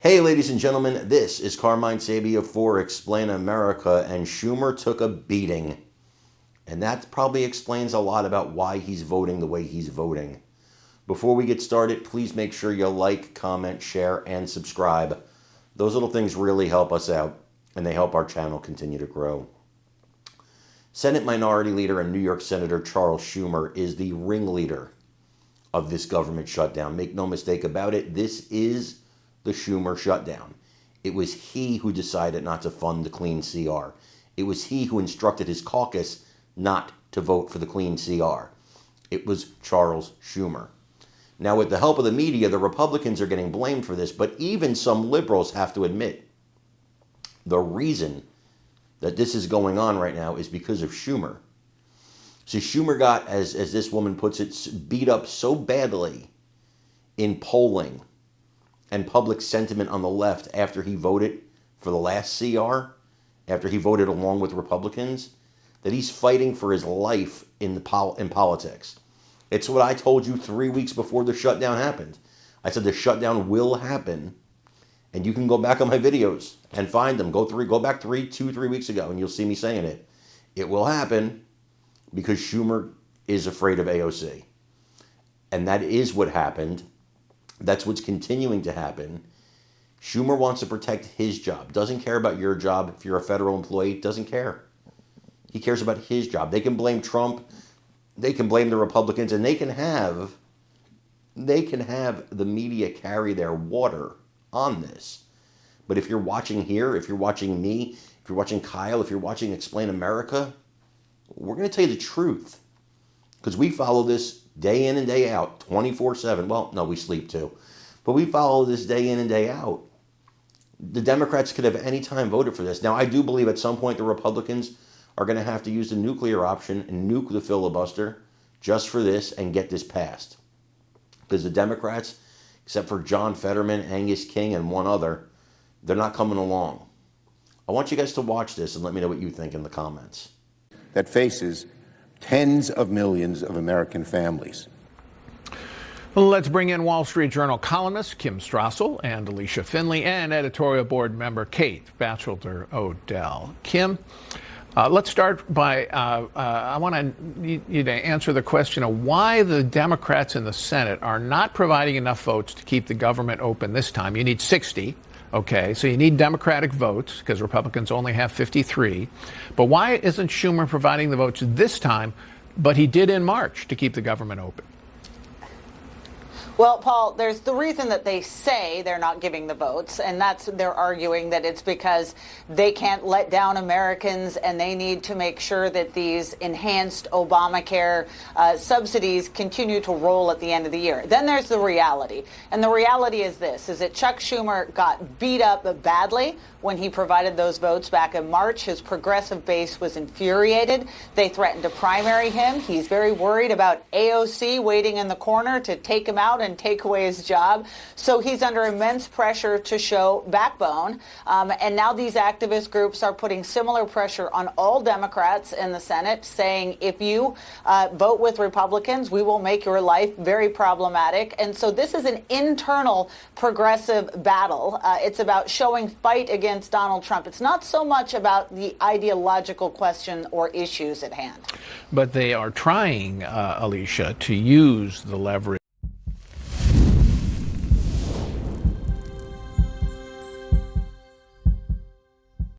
Hey, ladies and gentlemen, this is Carmine Sabia for Explain America, and Schumer took a beating. And that probably explains a lot about why he's voting the way he's voting. Before we get started, please make sure you like, comment, share, and subscribe. Those little things really help us out, and they help our channel continue to grow. Senate Minority Leader and New York Senator Charles Schumer is the ringleader of this government shutdown. Make no mistake about it, this is the Schumer shutdown. It was he who decided not to fund the clean CR. It was he who instructed his caucus not to vote for the clean CR. It was Charles Schumer. Now, with the help of the media, the Republicans are getting blamed for this, but even some liberals have to admit the reason that this is going on right now is because of Schumer. See, Schumer got, as this woman puts it, beat up so badly in polling and public sentiment on the left after he voted for the last CR, after he voted along with Republicans, that he's fighting for his life in politics. It's what I told you 3 weeks before the shutdown happened. I said the shutdown will happen, and you can go back on my videos and find them. Go back 3 weeks ago, and you'll see me saying it. It will happen because Schumer is afraid of AOC. And that is what happened. That's what's continuing to happen. Schumer wants to protect his job. Doesn't care about your job. If you're a federal employee, doesn't care. He cares about his job. They can blame Trump. They can blame the Republicans, and they can have the media carry their water on this. But if you're watching here, if you're watching me, if you're watching Kyle, if you're watching Explain America, we're going to tell you the truth. Because we follow this day in and day out, 24/7. Well, no, we sleep too. But we follow this day in and day out. The Democrats could have any time voted for this. Now, I do believe at some point the Republicans are going to have to use the nuclear option and nuke the filibuster just for this and get this passed. Because the Democrats, except for John Fetterman, Angus King, and one other, they're not coming along. I want you guys to watch this and let me know what you think in the comments. That faces tens of millions of American families. Well, let's bring in Wall Street Journal columnist Kim Strassel and Alicia Finley and editorial board member Kate Batchelder Odell. Kim, let's start by, I want you to answer the question of why the Democrats in the Senate are not providing enough votes to keep the government open this time. You need 60. Okay, so you need Democratic votes because Republicans only have 53. But why isn't Schumer providing the votes this time, but he did in March to keep the government open? Well, Paul, there's the reason that they say they're not giving the votes, and they're arguing that it's because they can't let down Americans and they need to make sure that these enhanced Obamacare subsidies continue to roll at the end of the year. Then there's the reality, and the reality is this, is that Chuck Schumer got beat up badly when he provided those votes back in March. His progressive base was infuriated. They threatened to primary him. He's very worried about AOC waiting in the corner to take him out and take away his job. So he's under immense pressure to show backbone. And now these activist groups are putting similar pressure on all Democrats in the Senate, saying if you vote with Republicans, we will make your life very problematic. And so this is an internal progressive battle. It's about showing fight against Donald Trump. It's not so much about the ideological question or issues at hand. But they are trying, Alicia, to use the leverage